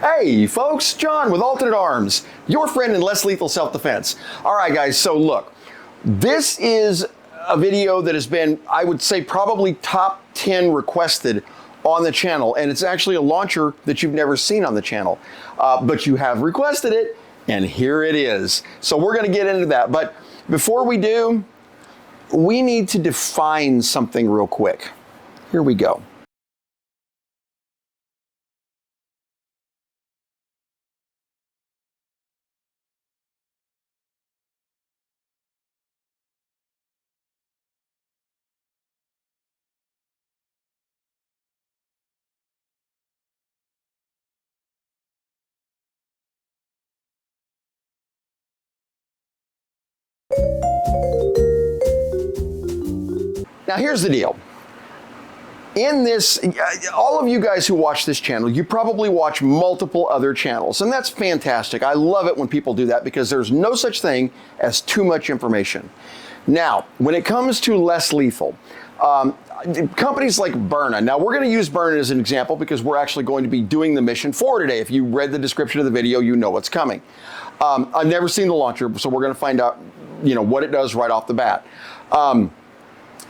Hey folks, John with Alternate Arms, your friend in less lethal self-defense. All right guys, so look, this is a video that has been, I would say, probably top 10 requested on the channel, and it's actually a launcher that you've never seen on the channel, but you have requested it, and here it is. So we're gonna get into that, but before we do, we need to define something real quick. Here we go. Now here's the deal. In this, all of you guys who watch this channel, you probably watch multiple other channels, and that's fantastic. I love it when people do that because there's no such thing as too much information. Now, when it comes to less lethal, companies like Byrna, now we're going to use Byrna as an example because we're actually going to be doing the mission for today. If you read the description of the video, you know what's coming. I've never seen the launcher, so we're going to find out, what it does right off the bat.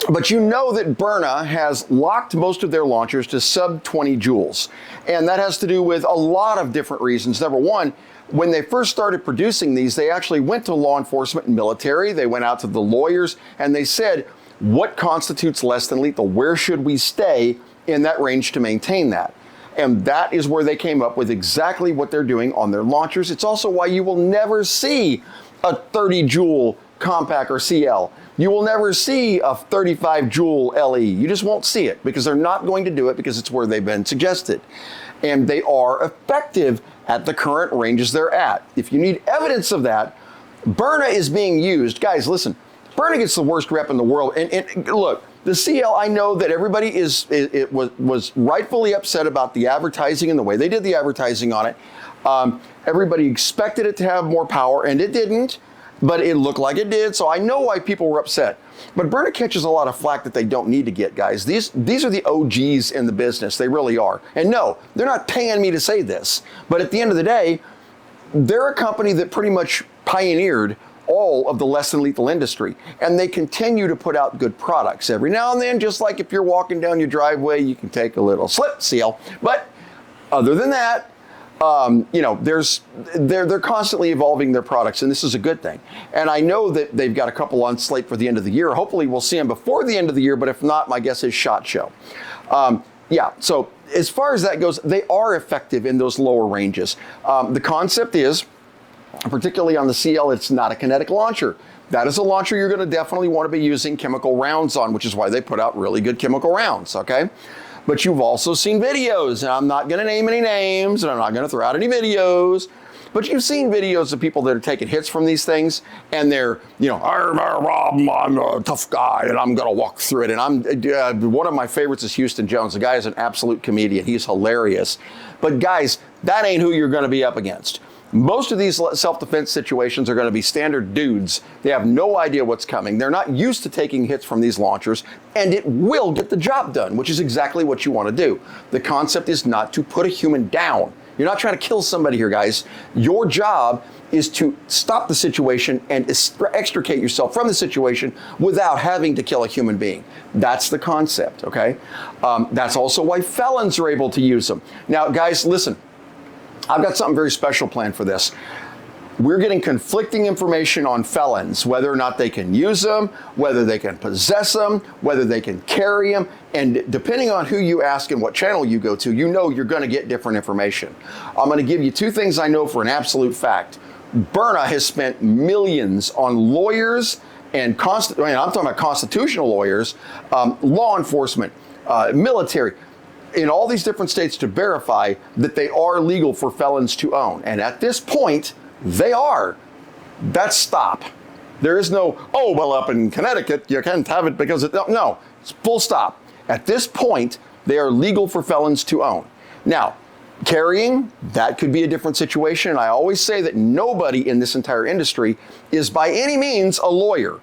But you know that Byrna has locked most of their launchers to sub 20 joules. And that has to do with a lot of different reasons. Number one, when they first started producing these, they actually went to law enforcement and military. They went out to the lawyers and they said, what constitutes less than lethal? Where should we stay in that range to maintain that? And that is where they came up with exactly what they're doing on their launchers. It's also why you will never see a 30 joule compact or CL. You will never see a 35 joule LE. You just won't see it because they're not going to do it because it's where they've been suggested. And they are effective at the current ranges they're at. If you need evidence of that, Byrna is being used. Guys, listen, Byrna gets the worst rep in the world. And look, the CL, I know that everybody was rightfully upset about the advertising and the way they did the advertising on it. Everybody expected it to have more power, and it didn't. But it looked like it did, so I know why people were upset. But Byrna catches a lot of flack that they don't need to get, guys. These are the OGs in the business. They really are. And no, they're not paying me to say this. But at the end of the day, they're a company that pretty much pioneered all of the less than lethal industry. And they continue to put out good products. Every now and then, just like if you're walking down your driveway, you can take a little slip seal. But other than that, they're constantly evolving their products, and this is a good thing. And I know that they've got a couple on slate for the end of the year. Hopefully we'll see them before the end of the year, but if not, my guess is SHOT Show. So as far as that goes, they are effective in those lower ranges. The concept is, particularly on the CL, it's not a kinetic launcher. That is a launcher you're going to definitely want to be using chemical rounds on, which is why they put out really good chemical rounds, okay? But you've also seen videos, and I'm not going to name any names, and I'm not going to throw out any videos, but you've seen videos of people that are taking hits from these things, and they're, I'm a tough guy, and I'm going to walk through it. And one of my favorites is Houston Jones. The guy is an absolute comedian. He's hilarious. But guys, that ain't who you're going to be up against. Most of these self-defense situations are going to be standard dudes. They have no idea what's coming. They're not used to taking hits from these launchers, and it will get the job done, which is exactly what you want to do. The concept is not to put a human down. You're not trying to kill somebody here, guys. Your job is to stop the situation and extricate yourself from the situation without having to kill a human being. That's the concept, okay? That's also why felons are able to use them. Now, guys, listen. I've got something very special planned for this. We're getting conflicting information on felons, whether or not they can use them, whether they can possess them, whether they can carry them. And depending on who you ask and what channel you go to, you're going to get different information. I'm going to give you two things I know for an absolute fact. Byrna has spent millions on lawyers and I'm talking about constitutional lawyers, law enforcement, military, in all these different states to verify that they are legal for felons to own. And at this point, they are. That's stop. There is no, up in Connecticut, you can't have it because no, it's full stop. At this point, they are legal for felons to own. Now, carrying, that could be a different situation. And I always say that nobody in this entire industry is by any means a lawyer.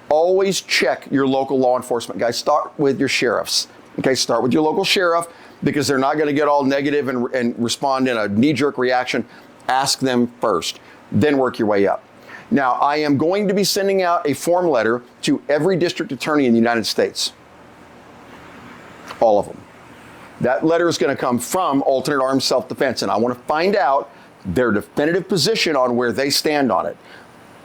Always check your local law enforcement guys. Start with your sheriffs. Okay, start with your local sheriff. because they're not going to get all negative and respond in a knee-jerk reaction. Ask them first, then work your way up. Now, I am going to be sending out a form letter to every district attorney in the United States. All of them. That letter is going to come from Alternate Arms Self-Defense, and I want to find out their definitive position on where they stand on it.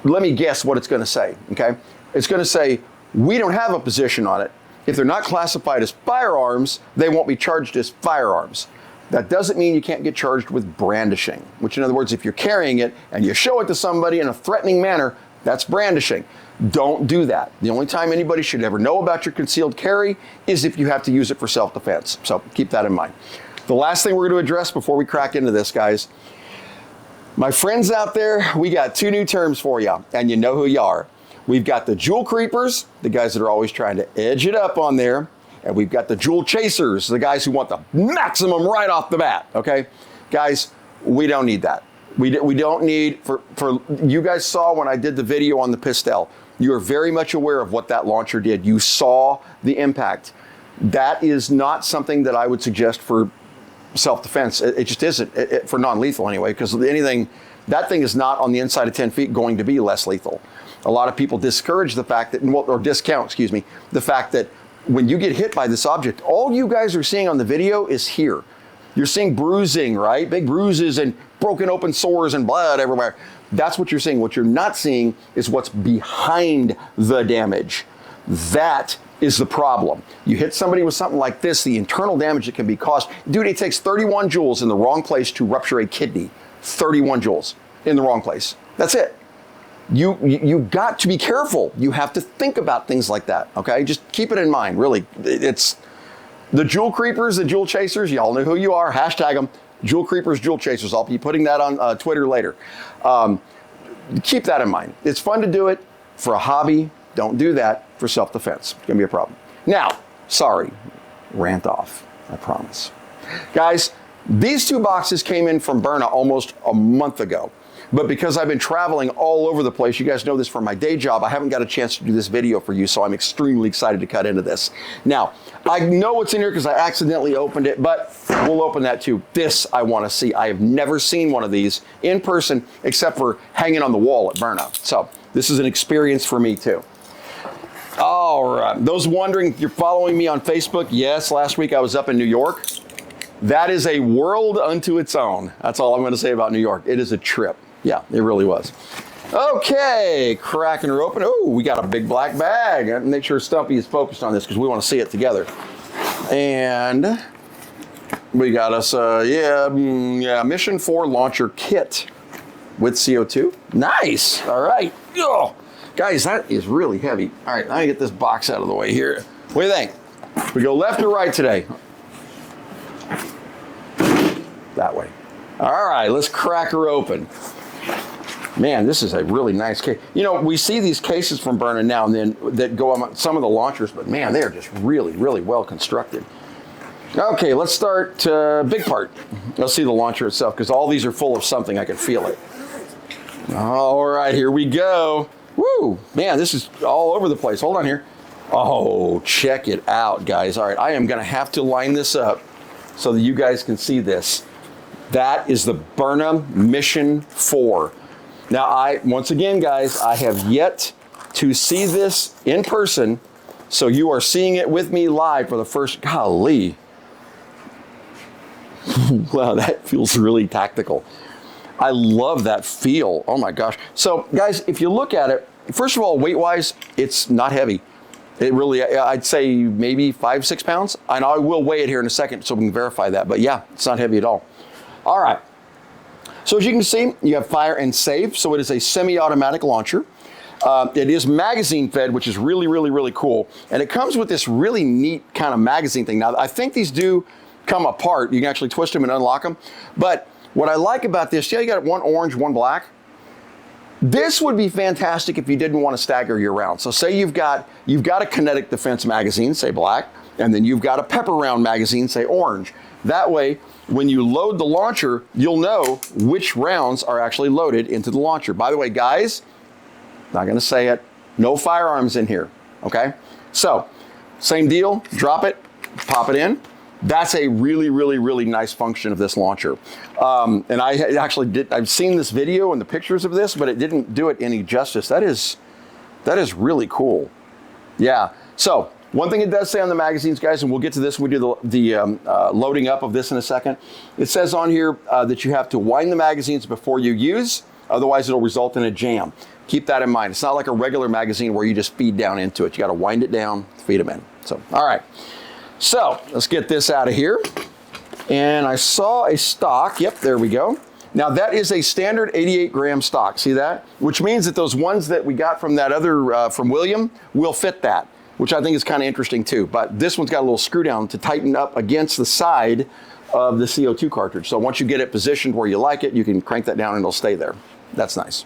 Let me guess what it's going to say, okay? It's going to say, we don't have a position on it. If they're not classified as firearms, they won't be charged as firearms. That doesn't mean you can't get charged with brandishing, which in other words, if you're carrying it and you show it to somebody in a threatening manner, that's brandishing. Don't do that. The only time anybody should ever know about your concealed carry is if you have to use it for self-defense. So keep that in mind. The last thing we're going to address before we crack into this, guys, my friends out there, we got 2 new terms for you, and you know who you are. We've got the jewel creepers, the guys that are always trying to edge it up on there. And we've got the jewel chasers, the guys who want the maximum right off the bat, okay? Guys, we don't need that. We don't need, for you guys saw when I did the video on the pistol, you are very much aware of what that launcher did. You saw the impact. That is not something that I would suggest for self-defense. It just isn't, for non-lethal anyway, because that thing is not on the inside of 10 feet going to be less lethal. A lot of people discourage the fact that, or discount, excuse me, the fact that when you get hit by this object, all you guys are seeing on the video is here. You're seeing bruising, right? Big bruises and broken open sores and blood everywhere. That's what you're seeing. What you're not seeing is what's behind the damage. That is the problem. You hit somebody with something like this, the internal damage that can be caused. Dude, it takes 31 joules in the wrong place to rupture a kidney. 31 joules in the wrong place. That's it. You got to be careful. You have to think about things like that, okay? Just keep it in mind, really. It's the jewel creepers, the jewel chasers, y'all know who you are. Hashtag them, jewel creepers, jewel chasers. I'll be putting that on Twitter later. Keep that in mind. It's fun to do it for a hobby. Don't do that for self-defense. It's gonna be a problem. Now, sorry, rant off, I promise. Guys, these 2 boxes came in from Byrna almost a month ago. But because I've been traveling all over the place, you guys know this from my day job, I haven't got a chance to do this video for you, so I'm extremely excited to cut into this. Now, I know what's in here because I accidentally opened it, but we'll open that too. This I want to see. I have never seen one of these in person except for hanging on the wall at Byrna. So this is an experience for me too. All right, those wondering, you're following me on Facebook? Yes, last week I was up in New York. That is a world unto its own. That's all I'm going to say about New York. It is a trip. Yeah, it really was. Okay, cracking her open. Oh, we got a big black bag. Make sure Stumpy is focused on this because we want to see it together. And we got us, Mission 4 launcher kit with CO2. Nice. All right. Oh, guys, that is really heavy. All right, now I get this box out of the way here. What do you think? We go left or right today? That way. All right, let's crack her open. Man, this is a really nice case. You know, we see these cases from Byrna now and then that go on some of the launchers, but man, they're just really, really well constructed. Okay, let's start big part. Let's see the launcher itself, because all these are full of something. I can feel it. All right, here we go. Woo, man, this is all over the place. Hold on here. Oh, check it out, guys. All right, I am going to have to line this up so that you guys can see this. That is the Byrna Mission 4. Now, once again, guys, I have yet to see this in person, so you are seeing it with me live for the first, golly. Wow, that feels really tactical. I love that feel. Oh my gosh. So, guys, if you look at it, first of all, weight-wise, it's not heavy. It really, I'd say maybe 5-6 pounds. And I will weigh it here in a second so we can verify that. But yeah, it's not heavy at all. All right. So as you can see, you have fire and save. So it is a semi-automatic launcher. It is magazine fed, which is really, really, really cool. And it comes with this really neat kind of magazine thing. Now, I think these do come apart. You can actually twist them and unlock them. But what I like about this, yeah, you got one orange, one black. This would be fantastic if you didn't want to stagger your rounds. So say you've got a kinetic defense magazine, say black, and then you've got a pepper round magazine, say orange. That way, when you load the launcher, you'll know which rounds are actually loaded into the launcher. By the way, guys, not going to say it, no firearms in here, okay? So, same deal, drop it, pop it in. That's a really, really, really nice function of this launcher. And I actually I've seen this video and the pictures of this, but it didn't do it any justice. That is really cool. Yeah, so one thing it does say on the magazines, guys, and we'll get to this when we do the loading up of this in a second. It says on here that you have to wind the magazines before you use, otherwise it'll result in a jam. Keep that in mind. It's not like a regular magazine where you just feed down into it. You got to wind it down, feed them in. So, all right. So let's get this out of here. And I saw a stock. Yep, there we go. Now that is a standard 88 gram stock. See that? Which means that those ones that we got from that other, from William, will fit that, which I think is kind of interesting too. But this one's got a little screw down to tighten up against the side of the CO2 cartridge. So once you get it positioned where you like it, you can crank that down and it'll stay there. That's nice.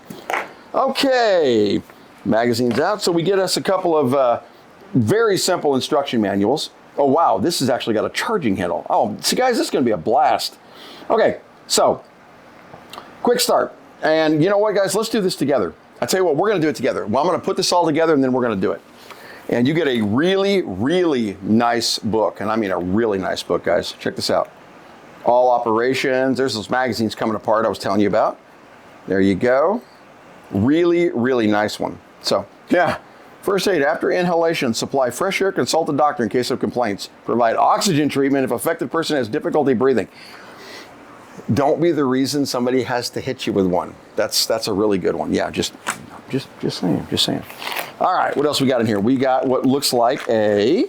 Okay, magazines out. So we get us a couple of very simple instruction manuals. Oh wow, this has actually got a charging handle. Oh, see guys, this is gonna be a blast. Okay, so, quick start. And you know what guys, let's do this together. I tell you what, we're gonna do it together. Well, I'm gonna put this all together and then we're gonna do it. And you get a really, really nice book. And I mean a really nice book, guys. Check this out. All operations, there's those magazines coming apart I was telling you about. There you go. Really, really nice one. So, yeah. First aid after inhalation. Supply fresh air. Consult a doctor in case of complaints. Provide oxygen treatment if affected person has difficulty breathing. Don't be the reason somebody has to hit you with one. That's a really good one. Yeah, just saying. All right, what else we got in here? We got what looks like a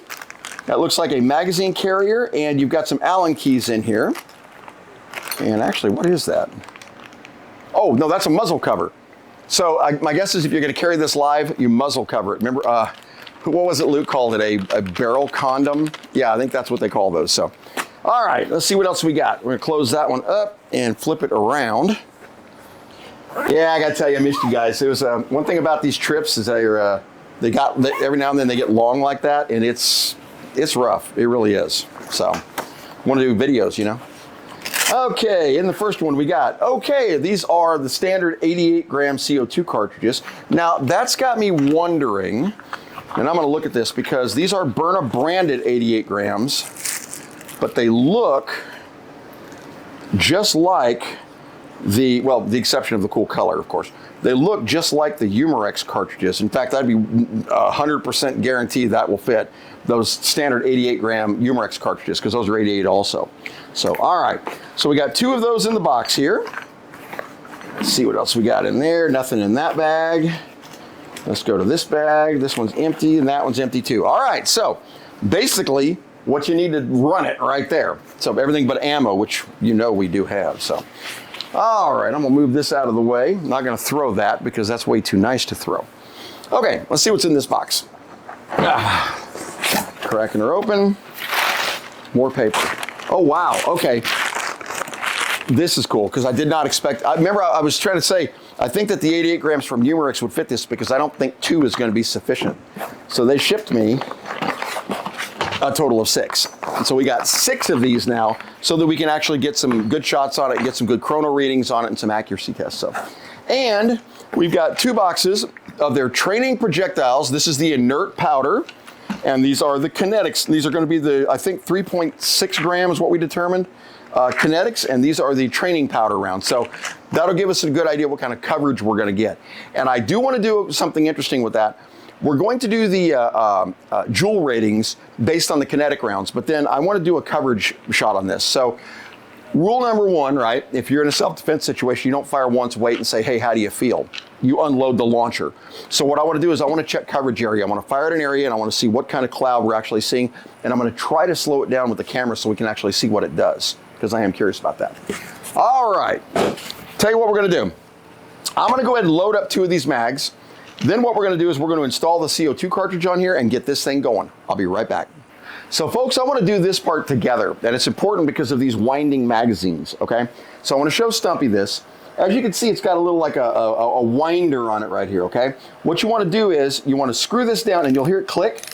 magazine carrier, and you've got some Allen keys in here. And actually, what is that? Oh, no, that's a muzzle cover. So my guess is if you're going to carry this live, you muzzle cover it. Remember, what was it Luke called it? A barrel condom? Yeah, I think that's what they call those. So, all right, let's see what else we got. We're going to close that one up and flip it around. Yeah, I got to tell you, I missed you guys. There was one thing about these trips is they got every now and then they get long like that, and it's rough. It really is. So, want to do videos, you know. Okay, in the first one we got, okay, these are the standard 88 gram CO2 cartridges. Now that's got me wondering, and I'm gonna look at this because these are Byrna branded 88 grams, but they look just like the exception of the cool color, of course. They look just like the Umarex cartridges. In fact, I'd be 100% guaranteed that will fit those standard 88 gram Umarex cartridges because those are 88 also. So, all right. So we got 2 of those in the box here. Let's see what else we got in there. Nothing in that bag. Let's go to this bag. This one's empty and that one's empty too. All right. So basically what you need to run it right there. So everything but ammo, which you know we do have. So. All right, I'm gonna move this out of the way. I'm not gonna throw that because that's way too nice to throw. Okay, let's see what's in this box. Cracking her open. More paper. Oh wow, okay. This is cool because I did not expect, I remember I was trying to say, I think that the 88 grams from Umarex would fit this because I don't think 2 is gonna be sufficient. So they shipped me a total of 6. And so we got 6 of these now so that we can actually get some good shots on it, get some good chrono readings on it, and some accuracy tests. So, and we've got 2 boxes of their training projectiles. This is the inert powder, and these are the kinetics. These are going to be the, I think, 3.6 grams, what we determined, kinetics, and these are the training powder rounds. So that'll give us a good idea what kind of coverage we're going to get. And I do want to do something interesting with that. We're going to do the joule ratings based on the kinetic rounds, but then I want to do a coverage shot on this. So rule number 1, right? If you're in a self-defense situation, you don't fire once, wait and say, hey, how do you feel? You unload the launcher. So what I want to do is I want to check coverage area. I want to fire at an area and I want to see what kind of cloud we're actually seeing. And I'm going to try to slow it down with the camera so we can actually see what it does, because I am curious about that. All right, tell you what we're going to do. I'm going to go ahead and load up 2 of these mags. Then what we're going to do is we're going to install the CO2 cartridge on here and get this thing going. I'll be right back. So folks, I want to do this part together, and it's important because of these winding magazines, okay? So I want to show Stumpy this. As you can see, it's got a little like a winder on it right here, okay? What you want to do is you want to screw this down and you'll hear it click.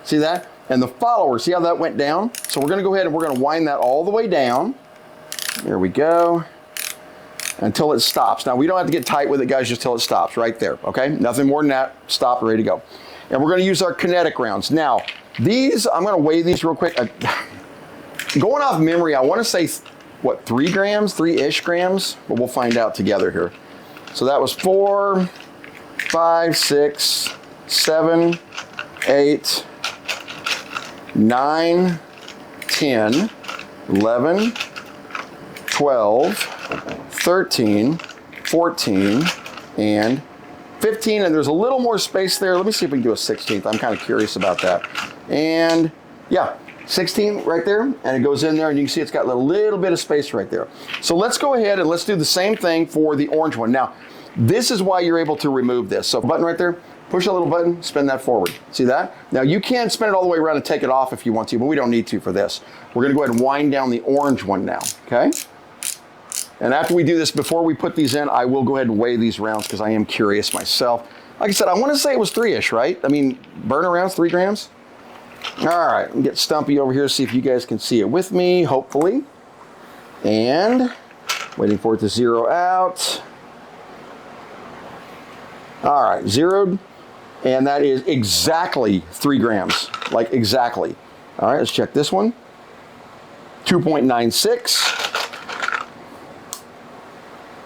See that? And the follower, see how that went down? So we're going to go ahead and we're going to wind that all the way down. There we go. Until it stops. Now we don't have to get tight with it, guys, just till it stops right there, okay? Nothing more than that. Stop, ready to go. And we're going to use our kinetic rounds. Now, these, I'm going to weigh these real quick. going off memory, I want to say, what, 3 grams, 3-ish grams? But we'll find out together here. So that was 4, 5, 6, 7, 8, 9, 10, 11, 12, 13, 14, and 15, and there's a little more space there. Let me see if we can do a 16th. I'm kind of curious about that. And yeah, 16 right there, and it goes in there, and you can see it's got a little bit of space right there. So let's go ahead and let's do the same thing for the orange one. Now, this is why you're able to remove this. So button right there, push that little button, spin that forward. See that? Now you can spin it all the way around and take it off if you want to, but we don't need to for this. We're gonna go ahead and wind down the orange one now, okay? And after we do this, before we put these in, I will go ahead and weigh these rounds because I am curious myself. Like I said, I want to say it was 3-ish, right? I mean, Byrna rounds, 3 grams? All right, let me get Stumpy over here, see if you guys can see it with me, hopefully. And waiting for it to zero out. All right, zeroed. And that is exactly 3 grams, like exactly. All right, let's check this one. 2.96.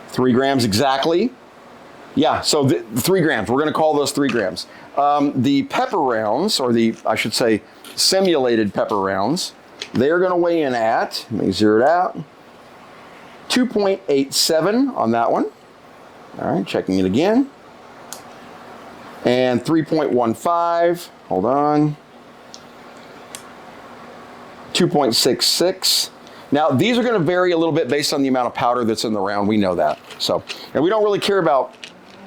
3 grams exactly. Yeah, so the 3 grams, we're gonna call those 3 grams. The pepper rounds, or I should say, simulated pepper rounds, they're gonna weigh in at, let me zero it out, 2.87 on that one. All right, checking it again. And 3.15, hold on. 2.66. Now, these are going to vary a little bit based on the amount of powder that's in the round. We know that. So, and we don't really care about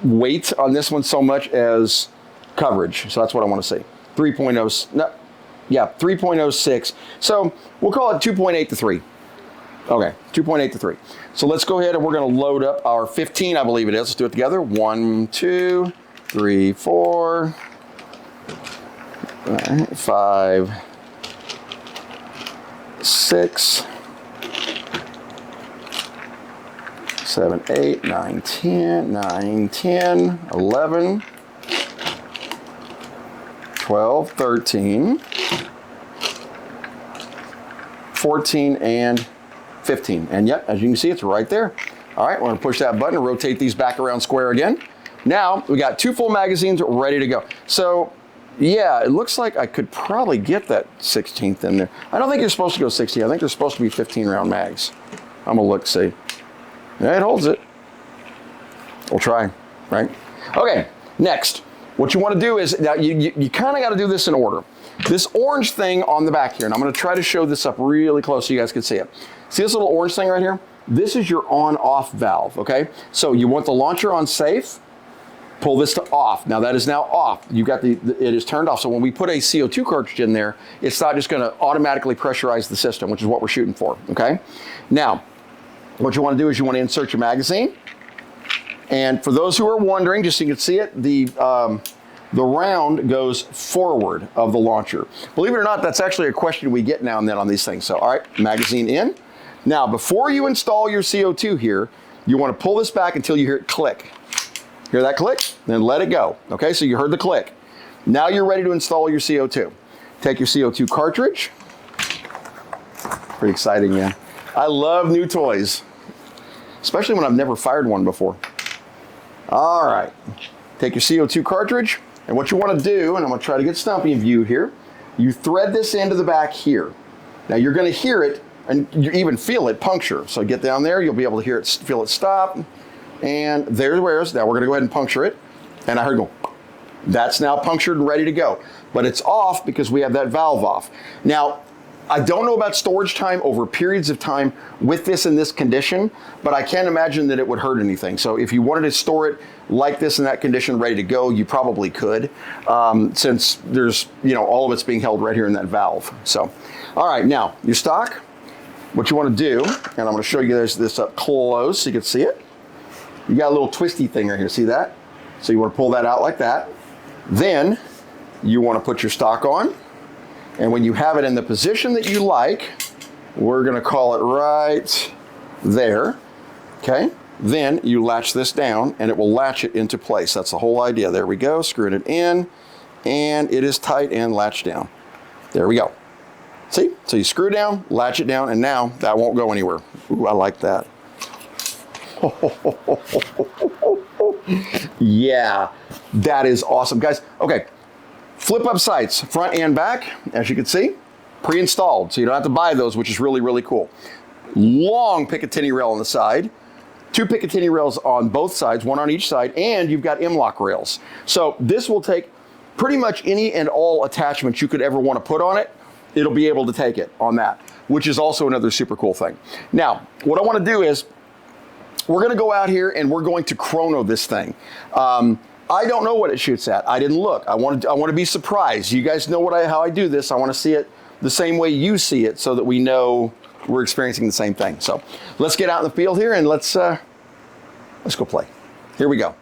weight on this one so much as coverage. So that's what I want to say. 3.0, no, yeah, 3.06. So we'll call it 2.8 to 3. Okay, 2.8 to 3. So let's go ahead and we're going to load up our 15, I believe it is. Let's do it together. 1, 2, 3, 4, 5, 6, 7, 8, 9, 10, 9, 10, 11, 12, 13, 14, and 15. And yep, as you can see, it's right there. All right, we're gonna push that button and rotate these back around square again. Now, we got 2 full magazines ready to go. So, yeah, it looks like I could probably get that 16th in there. I don't think you're supposed to go 16. I think they're supposed to be 15 round mags. I'm gonna look, see. Yeah, it holds it. We'll try, right? Okay, next. What you want to do is, now you kind of got to do this in order. This orange thing on the back here, and I'm going to try to show this up really close so you guys can see it. See this little orange thing right here? This is your on-off valve, okay? So you want the launcher on safe, pull this to off. Now that is now off. You got it is turned off. So when we put a CO2 cartridge in there, it's not just going to automatically pressurize the system, which is what we're shooting for, okay? Now, what you want to do is you want to insert your magazine. And for those who are wondering, just so you can see it, the round goes forward of the launcher. Believe it or not, that's actually a question we get now and then on these things. So, all right, magazine in. Now, before you install your CO2 here, you want to pull this back until you hear it click. Hear that click? Then let it go. Okay, so you heard the click. Now you're ready to install your CO2. Take your CO2 cartridge. Pretty exciting, man. I love new toys, especially when I've never fired one before. All right, take your CO2 cartridge, and what you want to do, and I'm going to try to get Stumpy in view here, you thread this into the back here. Now you're going to hear it, and you even feel it puncture. So get down there, you'll be able to hear it, feel it stop, and there where it is. Now we're going to go ahead and puncture it, and I heard it go. That's now punctured and ready to go, but it's off because we have that valve off. Now, I don't know about storage time over periods of time with this in this condition, but I can't imagine that it would hurt anything. So if you wanted to store it like this in that condition, ready to go, you probably could, since there's, all of it's being held right here in that valve. So, all right, now your stock, what you want to do, and I'm going to show you this up close so you can see it. You got a little twisty thing right here, see that? So you want to pull that out like that. Then you want to put your stock on. And when you have it in the position that you like, we're going to call it right there, okay? Then you latch this down and it will latch it into place. That's the whole idea. There we go, screwing it in, and it is tight and latched down. There we go. See? So you screw down, latch it down, and now that won't go anywhere. Ooh, I like that. Yeah, that is awesome. Guys, okay, flip up sights, front and back, as you can see, pre-installed, so you don't have to buy those, which is really, really cool. Long Picatinny rail on the side, 2 Picatinny rails on both sides, 1 on each side, and you've got M-LOK rails. So this will take pretty much any and all attachments you could ever want to put on it. It'll be able to take it on that, which is also another super cool thing. Now, what I want to do is, we're going to go out here and we're going to chrono this thing. I don't know what it shoots at. I didn't look. I want to be surprised. You guys know how I do this. I want to see it the same way you see it so that we know we're experiencing the same thing. So let's get out in the field here and let's go play. Here we go.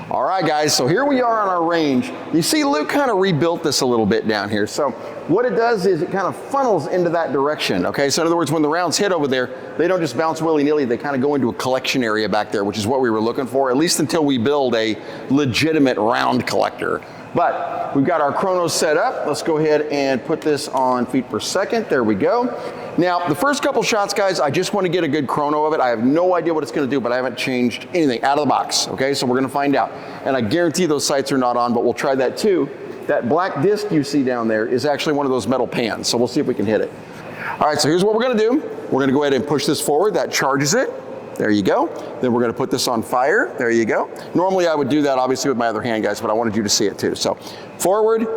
All right, guys, so here we are on our range. You see Luke kind of rebuilt this a little bit down here. So what it does is it kind of funnels into that direction, okay? So in other words, when the rounds hit over there, they don't just bounce willy-nilly, they kind of go into a collection area back there, which is what we were looking for, at least until we build a legitimate round collector. But we've got our chronos set up. Let's go ahead and put this on feet per second. There we go. Now, the first couple shots, guys, I just want to get a good chrono of it. I have no idea what it's going to do, but I haven't changed anything out of the box, okay? So we're going to find out. And I guarantee those sights are not on, but we'll try that too. That black disc you see down there is actually one of those metal pans, so we'll see if we can hit it. All right, so here's what we're going to do. We're going to go ahead and push this forward. That charges it. There you go. Then we're going to put this on fire. There you go. Normally I would do that obviously with my other hand, guys, but I wanted you to see it too. So forward,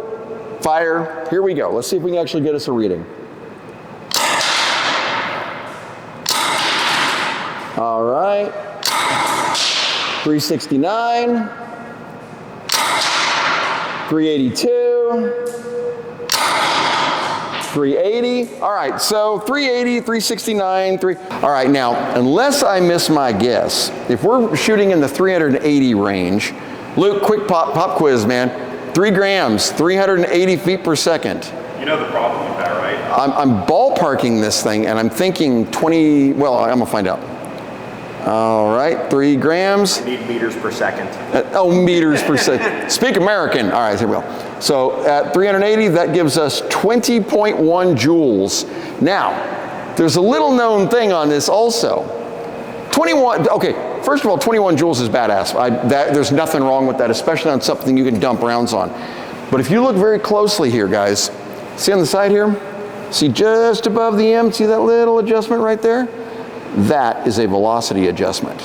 fire, here we go. Let's see if we can actually get us a reading. All right, 369, 382, 380. All right, so 380, 369, all right, now, unless I miss my guess, if we're shooting in the 380 range, Luke, quick pop quiz, man. 3 grams, 380 feet per second. You know the problem with that, right? I'm ballparking this thing, and I'm thinking 20, well, I'm gonna find out. All right, 3 grams. You need meters per second. Meters per second. Speak American. All right, here we go. So at 380, that gives us 20.1 joules. Now, there's a little known thing on this also. 21, okay, first of all, 21 joules is badass. There's nothing wrong with that, especially on something you can dump rounds on. But if you look very closely here, guys, see on the side here? See just above the M, see that little adjustment right there? That is a velocity adjustment,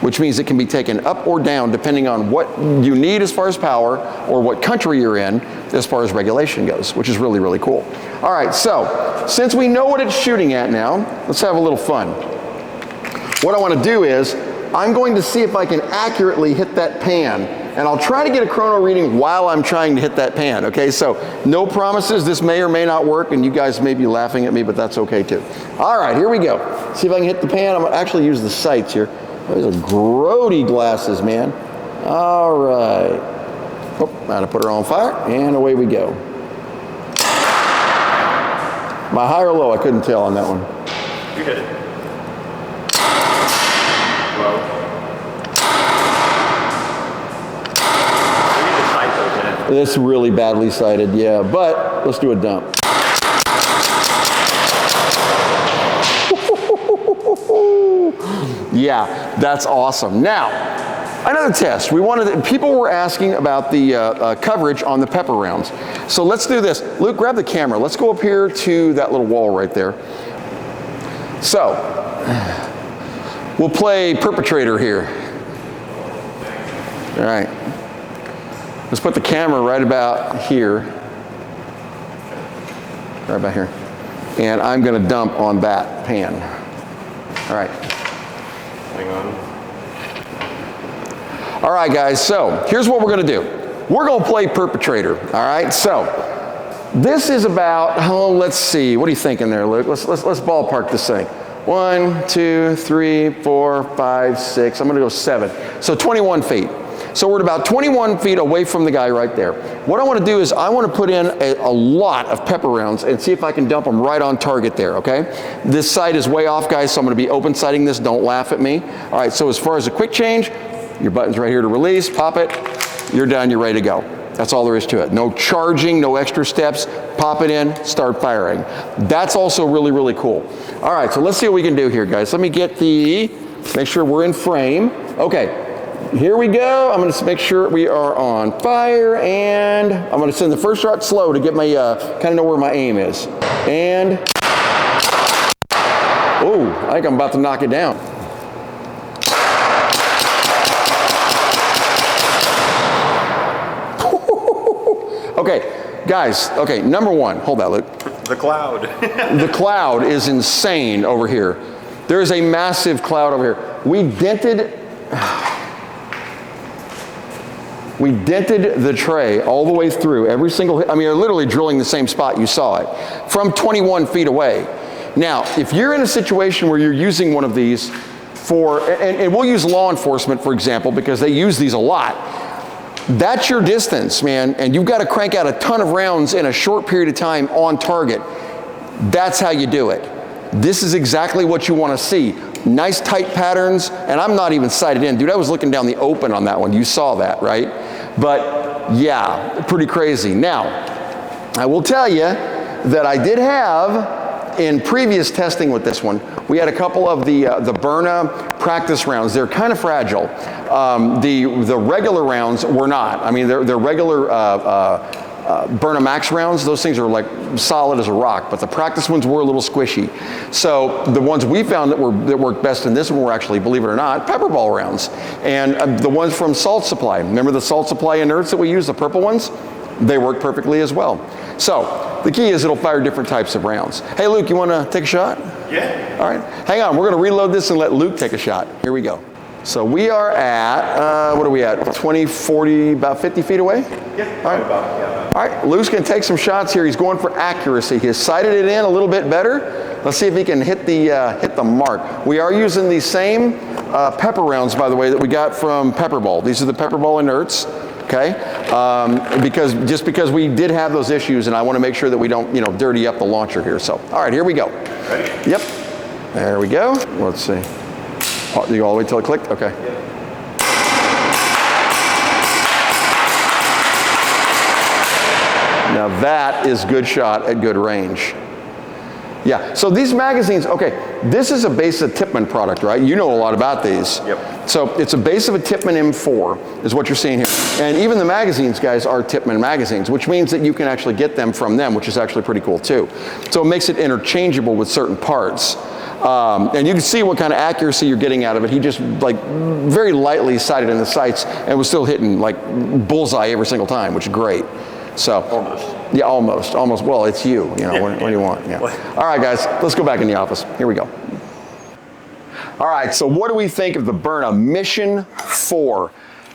which means it can be taken up or down depending on what you need as far as power or what country you're in as far as regulation goes, which is really, really cool. All right, so since we know what it's shooting at now, let's have a little fun. What I want to do is I'm going to see if I can accurately hit that pan, and I'll try to get a chrono reading while I'm trying to hit that pan, okay? So no promises, this may or may not work, and you guys may be laughing at me, but that's okay too. All right, here we go. See if I can hit the pan. I'm gonna actually use the sights here. Those are grody glasses, man. All right. Oh, I'm gonna put her on fire, and away we go. My high or low, I couldn't tell on that one. You hit it. Low. This is really badly sighted, yeah, but let's do a dump. Yeah, that's awesome. Now, another test. People were asking about the coverage on the pepper rounds. So let's do this. Luke, grab the camera. Let's go up here to that little wall right there. So, we'll play perpetrator here. All right. Let's put the camera right about here. Right about here. And I'm going to dump on that pan. All right. Hang on. All right, guys, so here's what we're going to do. We're going to play perpetrator, all right? So this is about, let's see. What are you thinking there, Luke? Let's ballpark this thing. 1, 2, 3, 4, 5, 6. I'm going to go 7. So 21 feet. So we're at about 21 feet away from the guy right there. What I want to do is I want to put in a lot of pepper rounds and see if I can dump them right on target there, okay? This sight is way off, guys, so I'm going to be open sighting this. Don't laugh at me. All right, so as far as a quick change, your button's right here to release. Pop it. You're done. You're ready to go. That's all there is to it. No charging, no extra steps. Pop it in, start firing. That's also really, really cool. All right, so let's see what we can do here, guys. Let me get make sure we're in frame. Okay, here we go. I'm gonna make sure we are on fire, and I'm gonna send the first shot slow to get my, kind of know where my aim is. And, oh, I think I'm about to knock it down. Okay, guys, okay, number one, hold that, Luke. The cloud. The cloud is insane over here. There is a massive cloud over here. We dented the tray all the way through, every single hit. I mean, you're literally drilling the same spot you saw it, from 21 feet away. Now, if you're in a situation where you're using one of these and we'll use law enforcement, for example, because they use these a lot. That's your distance, man, and you've got to crank out a ton of rounds in a short period of time on target. That's how you do it. This is exactly what you want to see. Nice tight patterns, and I'm not even sighted in. Dude, I was looking down the open on that one. You saw that, right? But yeah, pretty crazy. Now, I will tell you that I did have, in previous testing with this one, we had a couple of the Byrna practice rounds. They're kind of fragile. The regular rounds were not. I mean, they're regular Byrna Max rounds. Those things are like solid as a rock, but the practice ones were a little squishy. So the ones we found that worked best in this one were actually, believe it or not, pepper ball rounds. And the ones from Salt Supply. Remember the Salt Supply inerts that we use, the purple ones? They work perfectly as well. So the key is it'll fire different types of rounds. Hey, Luke, you want to take a shot? Yeah. All right, hang on. We're going to reload this and let Luke take a shot. Here we go. So we are at, what are we at? 20, 40, about 50 feet away? Yeah. All right. All right, Luke's going to take some shots here. He's going for accuracy. He's sighted it in a little bit better. Let's see if he can hit the mark. We are using the same pepper rounds, by the way, that we got from Pepperball. These are the Pepperball inerts. Okay, because we did have those issues, and I want to make sure that we don't, dirty up the launcher here. So, all right, here we go. Ready? Yep. There we go. Let's see. Oh, you go all the way till it clicked? Okay. Now that is good shot at good range. Yeah, so these magazines, okay, this is a base of Tippmann product, right? You know a lot about these. Yep. So it's a base of a Tippmann M4 is what you're seeing here. And even the magazines, guys, are Tippmann magazines, which means that you can actually get them from them, which is actually pretty cool too. So it makes it interchangeable with certain parts. And you can see what kind of accuracy you're getting out of it. He just very lightly sighted in the sights and was still hitting like bullseye every single time, which is great. So almost. Yeah, almost. Well, it's you. What do you want? Yeah. All right, guys, let's go back in the office. Here we go. All right, so what do we think of the Byrna Mission 4?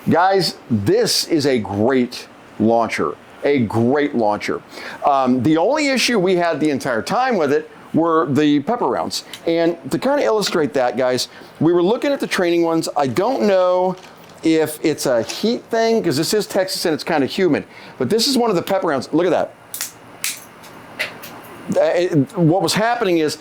Guys, this is a great launcher. A great launcher. The only issue we had the entire time with it were the pepper rounds. And to kind of illustrate that, guys, we were looking at the training ones. I don't know if it's a heat thing, because this is Texas and it's kind of humid, but this is one of the pepper rounds. Look at that. What was happening is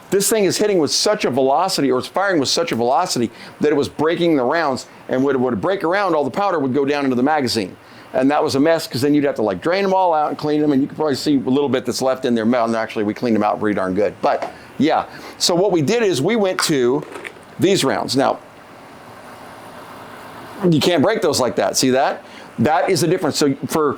this thing is hitting with such a velocity, or it's firing with such a velocity, that it was breaking the rounds, and when it would break around, all the powder would go down into the magazine. And that was a mess, because then you'd have to drain them all out and clean them, and you can probably see a little bit that's left in there. And actually, we cleaned them out pretty darn good. But yeah, so what we did is we went to these rounds. Now, you can't break those like that. See that? That is the difference. So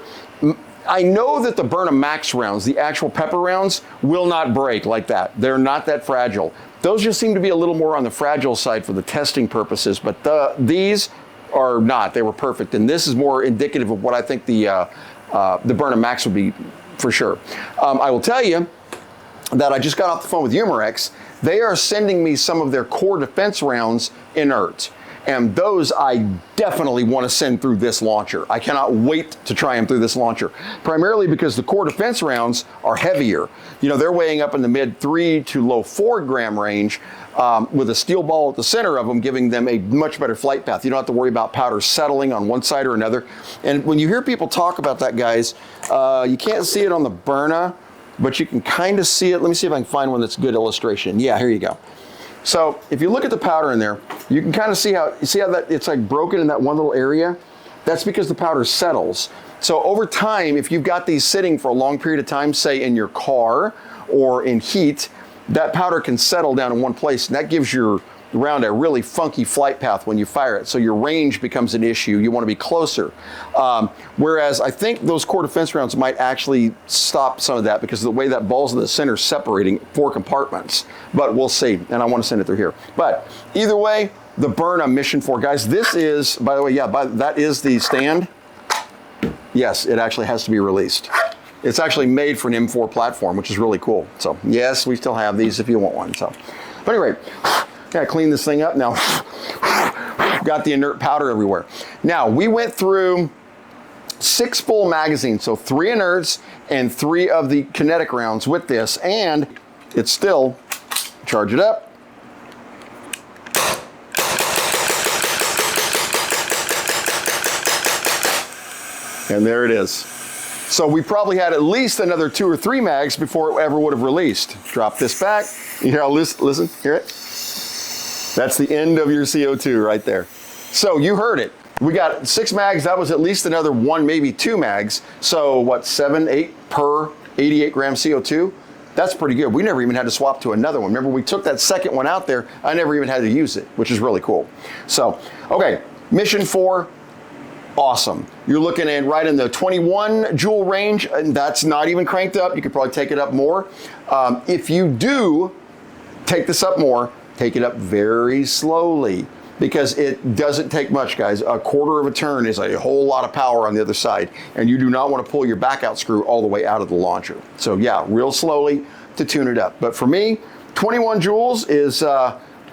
I know that the Byrna Max rounds, the actual pepper rounds, will not break like that. They're not that fragile. Those just seem to be a little more on the fragile side for the testing purposes, but these are not. They were perfect, and this is more indicative of what I think the Byrna Max would be for sure. I will tell you that I just got off the phone with Umarex. They are sending me some of their core defense rounds inert. And those I definitely want to send through this launcher. I cannot wait to try them through this launcher. Primarily because the core defense rounds are heavier. They're weighing up in the mid 3 to low 4 gram range with a steel ball at the center of them, giving them a much better flight path. You don't have to worry about powder settling on one side or another. And when you hear people talk about that, guys, you can't see it on the Byrna, but you can kind of see it. Let me see if I can find one that's a good illustration. Yeah, here you go. So if you look at the powder in there, you can kind of see how that it's broken in that one little area. That's because the powder settles. So over time, if you've got these sitting for a long period of time, say in your car or in heat, that powder can settle down in one place, and that gives your round a really funky flight path when you fire it. So your range becomes an issue. You want to be closer. Whereas I think those core defense rounds might actually stop some of that because of the way that ball's in the center separating 4 compartments. But we'll see, and I want to send it through here. But either way, the Byrna Mission 4. Guys, this is, by the way, that is the stand. Yes, it actually has to be released. It's actually made for an M4 platform, which is really cool. So yes, we still have these if you want one. So, but anyway, gotta clean this thing up now. Got the inert powder everywhere. Now, we went through 6 full magazines, so 3 inerts and 3 of the kinetic rounds with this, and it's still, charge it up. And there it is. So we probably had at least another 2 or 3 mags before it ever would have released. Drop this back. You hear, listen, hear it? That's the end of your CO2 right there. So you heard it. We got 6 mags. That was at least another 1, maybe 2 mags. So what, 7, 8 per 88 gram CO2? That's pretty good. We never even had to swap to another one. Remember, we took that second one out there. I never even had to use it, which is really cool. So, okay, Mission 4. Awesome. You're looking at right in the 21 joule range, and that's not even cranked up. You could probably take it up more. If you do take this up more, take it up very slowly because it doesn't take much, guys. A quarter of a turn is a whole lot of power on the other side, and you do not want to pull your back out screw all the way out of the launcher. So yeah, real slowly to tune it up. But for me, 21 joules is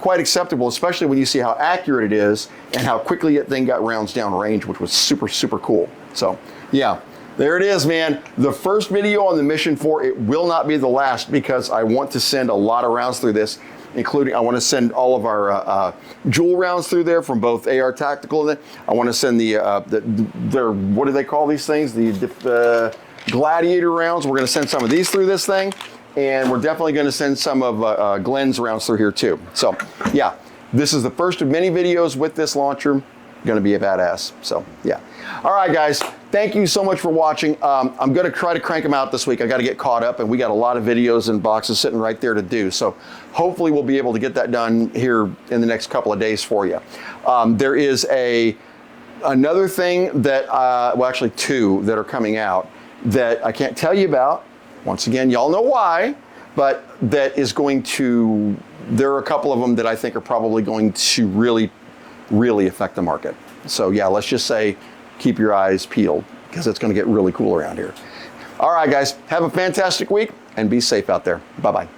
quite acceptable, especially when you see how accurate it is and how quickly that thing got rounds down range, which was super, super cool. So yeah, there it is, man. The first video on the Mission 4, it will not be the last because I want to send a lot of rounds through this, including I want to send all of our joule rounds through there from both AR Tactical. And I want to send their, what do they call these things? The Gladiator rounds. We're going to send some of these through this thing. And we're definitely going to send some of Glenn's rounds through here too. So yeah, this is the first of many videos with this launcher. Going to be a badass. So yeah. All right, guys. Thank you so much for watching. I'm going to try to crank them out this week. I got to get caught up, and we got a lot of videos and boxes sitting right there to do. So hopefully we'll be able to get that done here in the next couple of days for you. There is another thing that, well, actually 2 that are coming out that I can't tell you about. Once again, y'all know why, but that is going to, there are a couple of them that I think are probably going to really, really affect the market. So yeah, let's just say keep your eyes peeled because it's going to get really cool around here. All right, guys, have a fantastic week and be safe out there. Bye-bye.